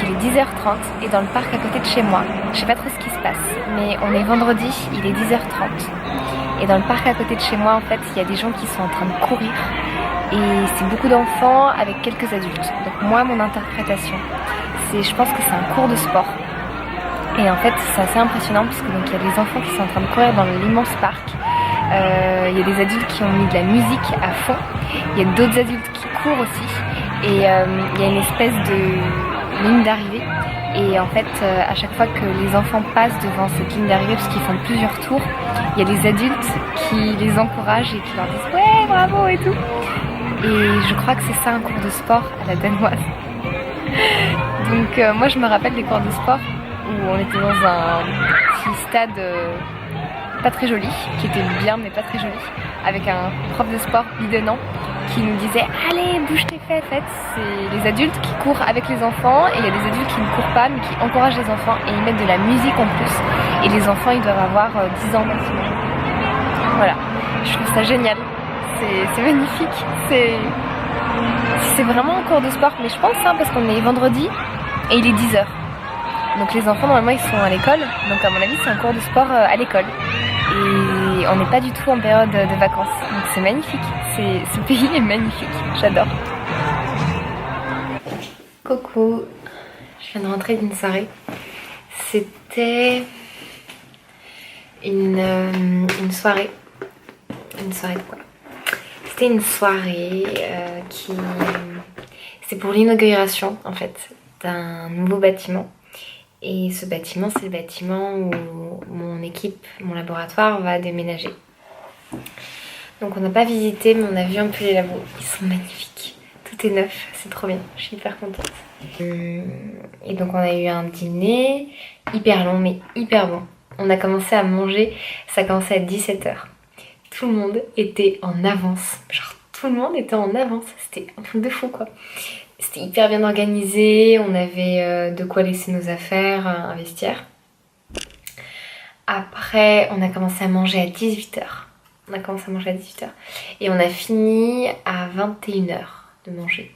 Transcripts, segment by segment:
il est 10h30 et dans le parc à côté de chez moi, je sais pas trop ce qui se passe, mais on est vendredi, il est 10h30 et dans le parc à côté de chez moi en fait il y a des gens qui sont en train de courir et c'est beaucoup d'enfants avec quelques adultes. Donc moi mon interprétation c'est, je pense que c'est un cours de sport et en fait c'est assez impressionnant parce que donc il y a des enfants qui sont en train de courir dans l'immense parc. Il y a des adultes qui ont mis de la musique à fond, il y a d'autres adultes qui courent aussi et il y a une espèce de ligne d'arrivée et en fait à chaque fois que les enfants passent devant cette ligne d'arrivée parce qu'ils font plusieurs tours, il y a des adultes qui les encouragent et qui leur disent ouais bravo et tout et je crois que c'est ça un cours de sport à la danoise. Donc moi je me rappelle des cours de sport où on était dans un petit stade pas très joli, qui était bien mais pas très joli, avec un prof de sport bidonnant qui nous disait allez bouge tes fesses. En fait c'est les adultes qui courent avec les enfants et il y a des adultes qui ne courent pas mais qui encouragent les enfants et ils mettent de la musique en plus et les enfants ils doivent avoir 10 ans maximum. Voilà, je trouve ça génial, c'est magnifique, c'est vraiment un cours de sport mais je pense parce qu'on est vendredi et il est 10h. Donc les enfants normalement ils sont à l'école, donc à mon avis c'est un cours de sport à l'école. Et on n'est pas du tout en période de vacances, donc c'est magnifique, ce pays est magnifique, j'adore. Coucou, je viens de rentrer d'une soirée, c'était une soirée de quoi? C'était une soirée c'est pour l'inauguration en fait d'un nouveau bâtiment. Et ce bâtiment, c'est le bâtiment où mon équipe, mon laboratoire va déménager. Donc on n'a pas visité, mais on a vu un peu les labos. Ils sont magnifiques. Tout est neuf, c'est trop bien. Je suis hyper contente. Et donc on a eu un dîner hyper long, mais hyper bon. On a commencé à manger, ça a commencé à 17h. Tout le monde était en avance. Genre tout le monde était en avance. C'était un truc de fou quoi. C'était hyper bien organisé, on avait de quoi laisser nos affaires, un vestiaire. Après, on a commencé à manger à 18h. Et on a fini à 21h de manger.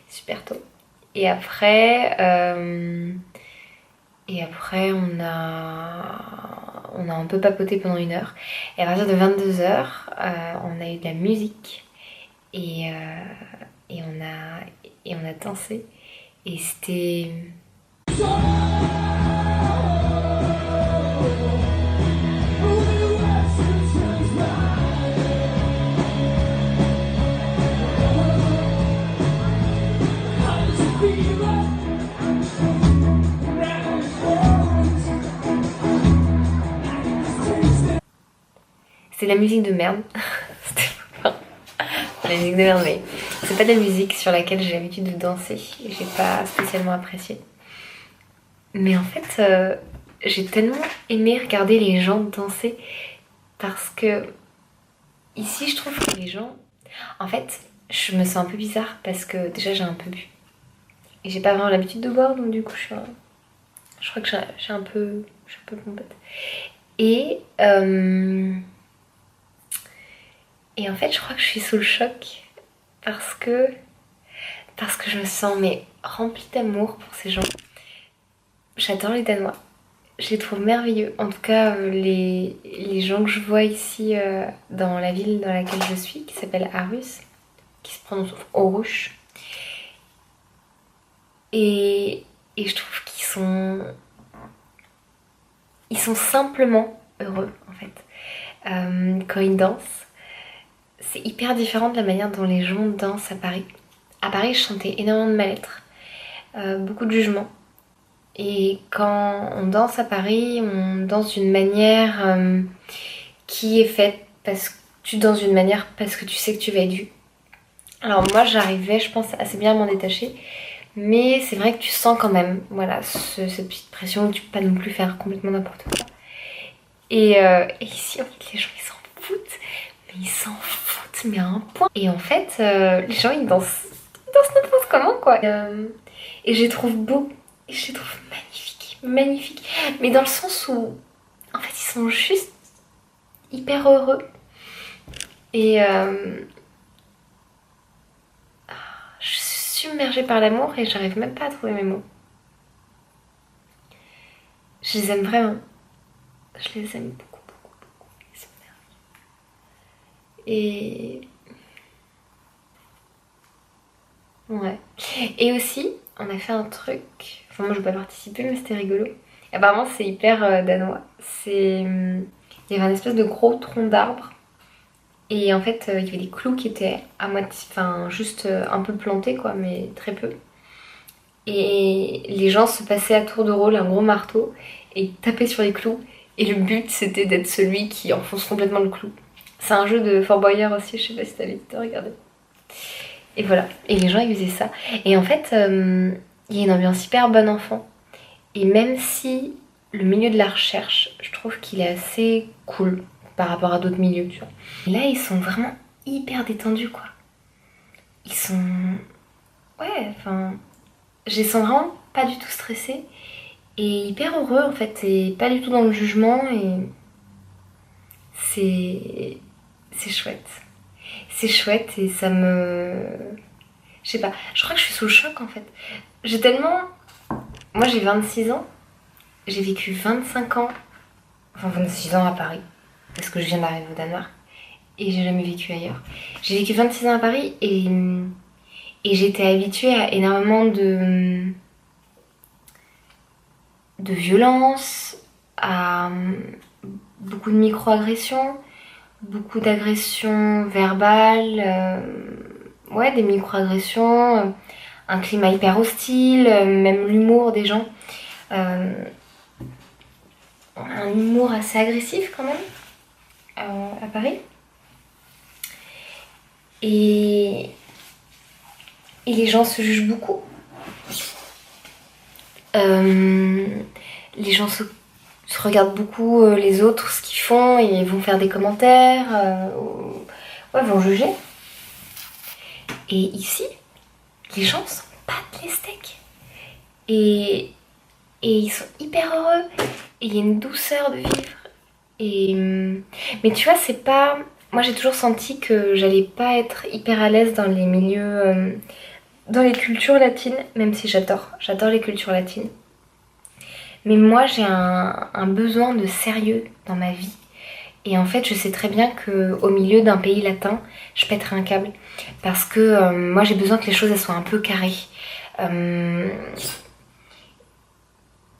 Super tôt. Et après on a un peu papoté pendant 1 heure. Et à partir de 22h, on a eu de la musique. Et on a dansé et c'était... C'est de la musique de merde. La musique de merde, mais c'est pas de la musique sur laquelle j'ai l'habitude de danser et j'ai pas spécialement apprécié. Mais en fait, j'ai tellement aimé regarder les gens danser parce que ici je trouve que les gens... En fait, je me sens un peu bizarre parce que déjà j'ai un peu bu. Et j'ai pas vraiment l'habitude de boire donc du coup je crois que je suis un peu pompette. Et en fait, je crois que je suis sous le choc parce que je me sens mais remplie d'amour pour ces gens. J'adore les Danois, je les trouve merveilleux. En tout cas, les gens que je vois ici dans la ville dans laquelle je suis, qui s'appelle Aarhus, qui se prononce Aarhus. Et je trouve qu'ils sont simplement heureux en fait. Quand ils dansent, c'est hyper différent de la manière dont les gens dansent à Paris. À Paris, je sentais énormément de mal-être, beaucoup de jugement. Et quand on danse à Paris, on danse d'une manière qui est faite parce que tu danses d'une manière parce que tu sais que tu vas être vu. Alors moi, j'arrivais, je pense, assez bien à m'en détacher. Mais c'est vrai que tu sens quand même, voilà, cette petite pression où tu peux pas non plus faire complètement n'importe quoi. Et ici, en fait, les gens, ils s'en foutent. Mais ils s'en foutent, mais à un point. Et en fait, les gens, ils dansent n'importe comment, quoi. Et je les trouve beaux. Et je les trouve magnifiques. Mais dans le sens où, en fait, ils sont juste hyper heureux. Et je suis submergée par l'amour et j'arrive même pas à trouver mes mots. Je les aime vraiment. Je les aime beaucoup, beaucoup, beaucoup. Ils sont merveilleux. Et... ouais. Et aussi, on a fait un truc... Enfin, moi, je n'ai pas participé, mais c'était rigolo. Apparemment, c'est hyper danois. C'est... il y avait un espèce de gros tronc d'arbre. Et en fait, il y avait des clous qui étaient à moitié... Enfin, juste un peu plantés, quoi, mais très peu. Et les gens se passaient à tour de rôle un gros marteau et tapaient sur les clous. Et le but, c'était d'être celui qui enfonce complètement le clou. C'est un jeu de Fort Boyard aussi, je sais pas si t'avais regardé. Et voilà, et les gens ils faisaient ça. Et en fait, il y a une ambiance hyper bonne enfant. Et même si le milieu de la recherche, je trouve qu'il est assez cool par rapport à d'autres milieux, tu vois. Et là, ils sont vraiment hyper détendus, quoi. Ils sont... ouais, enfin... je les sens vraiment pas du tout stressés et hyper heureux, en fait. Et pas du tout dans le jugement et... c'est chouette. C'est chouette et ça me... je sais pas, je crois que je suis sous le choc, en fait. J'ai tellement... moi, j'ai 26 ans. J'ai vécu 25 ans, enfin 26 ans à Paris, parce que je viens d'arriver au Danemark, et j'ai jamais vécu ailleurs. J'ai vécu 26 ans à Paris et j'étais habituée à énormément de violence, à beaucoup de micro-agressions, beaucoup d'agressions verbales, ouais, des micro-agressions, un climat hyper hostile, même l'humour des gens. Un humour assez agressif quand même à Paris. Et les gens se jugent beaucoup. Les gens se regardent beaucoup les autres, ce qu'ils font, et vont faire des commentaires, ouais, vont juger. Et ici, les gens s'en battent les steaks. Et ils sont hyper heureux. Et il y a une douceur de vivre. Et... mais tu vois, c'est pas... moi, j'ai toujours senti que j'allais pas être hyper à l'aise dans les milieux... dans les cultures latines, même si j'adore les cultures latines. Mais moi, j'ai un besoin de sérieux dans ma vie. Et en fait, je sais très bien qu'au milieu d'un pays latin, je pèterai un câble. Parce que moi, j'ai besoin que les choses elles soient un peu carrées.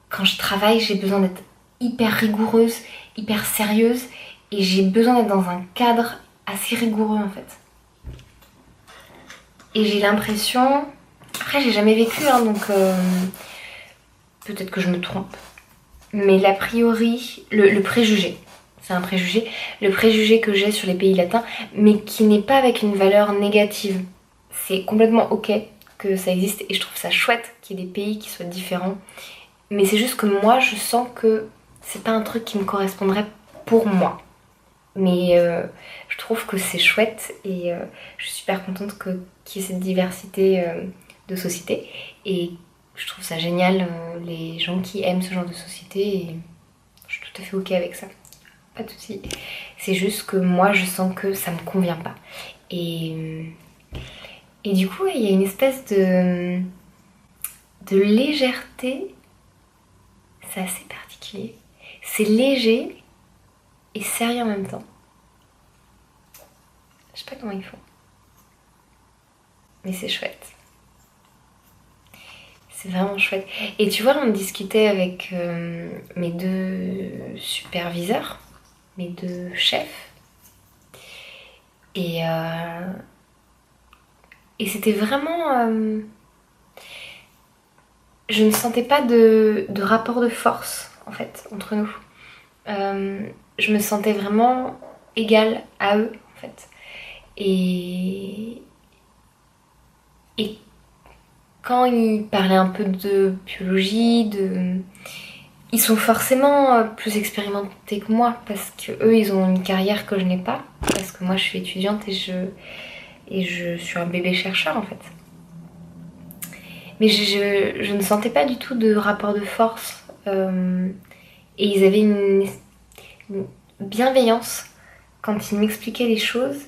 Quand je travaille, j'ai besoin d'être hyper rigoureuse, hyper sérieuse. Et j'ai besoin d'être dans un cadre assez rigoureux, en fait. Et j'ai l'impression... après, j'ai jamais vécu, hein, donc... peut-être que je me trompe. Mais l'a priori, le préjugé, c'est un préjugé, le préjugé que j'ai sur les pays latins, mais qui n'est pas avec une valeur négative. C'est complètement ok que ça existe et je trouve ça chouette qu'il y ait des pays qui soient différents. Mais c'est juste que moi, je sens que c'est pas un truc qui me correspondrait pour moi. Mais je trouve que c'est chouette et je suis super contente qu'il y ait cette diversité de société. Et je trouve ça génial, les gens qui aiment ce genre de société, et je suis tout à fait ok avec ça. Pas de soucis. C'est juste que moi, je sens que ça me convient pas. Et du coup, il y a une espèce de légèreté. C'est assez particulier. C'est léger et sérieux en même temps. Je sais pas comment ils font. Mais c'est chouette. C'est vraiment chouette. Et tu vois, on discutait avec mes deux superviseurs, mes deux chefs. Et c'était vraiment... je ne sentais pas de rapport de force, en fait, entre nous. Je me sentais vraiment égale à eux, en fait. Et quand ils parlaient un peu de biologie, ils sont forcément plus expérimentés que moi parce que eux ils ont une carrière que je n'ai pas, parce que moi je suis étudiante et je suis un bébé chercheur en fait. Mais je ne sentais pas du tout de rapport de force et ils avaient une bienveillance quand ils m'expliquaient les choses.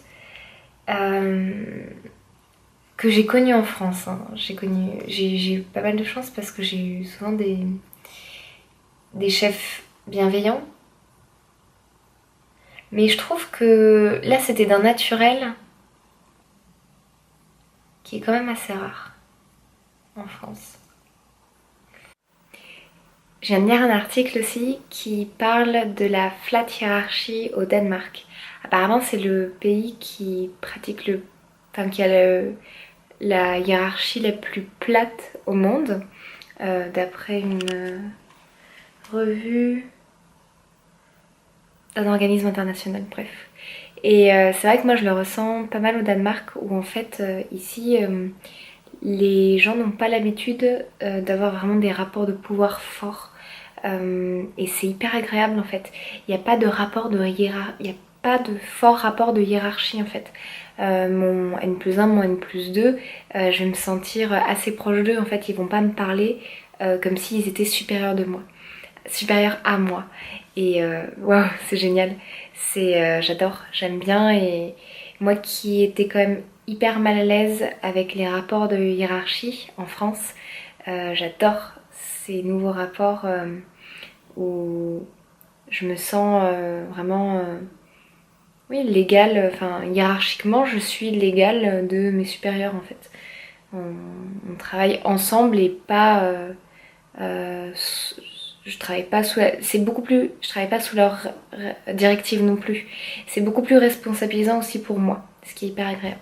Que j'ai connu en France. Hein. J'ai eu pas mal de chance parce que j'ai eu souvent des... des chefs bienveillants. Mais je trouve que là c'était d'un naturel qui est quand même assez rare en France. Je viens de lire un article aussi qui parle de la flat hiérarchie au Danemark. Apparemment c'est le pays qui pratique qui a la hiérarchie la plus plate au monde, d'après une revue d'un organisme international, bref. Et c'est vrai que moi je le ressens pas mal au Danemark où en fait ici les gens n'ont pas l'habitude d'avoir vraiment des rapports de pouvoir forts. Et c'est hyper agréable en fait. Il n'y a pas de rapport de hiérarchie, il n'y a pas de fort rapport de hiérarchie en fait. Mon N+1, mon N+2, je vais me sentir assez proche d'eux en fait. Ils vont pas me parler comme s'ils étaient supérieurs à moi. Et waouh, c'est génial. J'adore, j'aime bien. Et moi qui étais quand même hyper mal à l'aise avec les rapports de hiérarchie en France, j'adore ces nouveaux rapports où je me sens vraiment oui, légale, enfin hiérarchiquement je suis légale de mes supérieurs en fait. On travaille ensemble et pas euh, je travaille pas sous c'est beaucoup plus, je travaille pas sous leur directive non plus. C'est beaucoup plus responsabilisant aussi pour moi, ce qui est hyper agréable.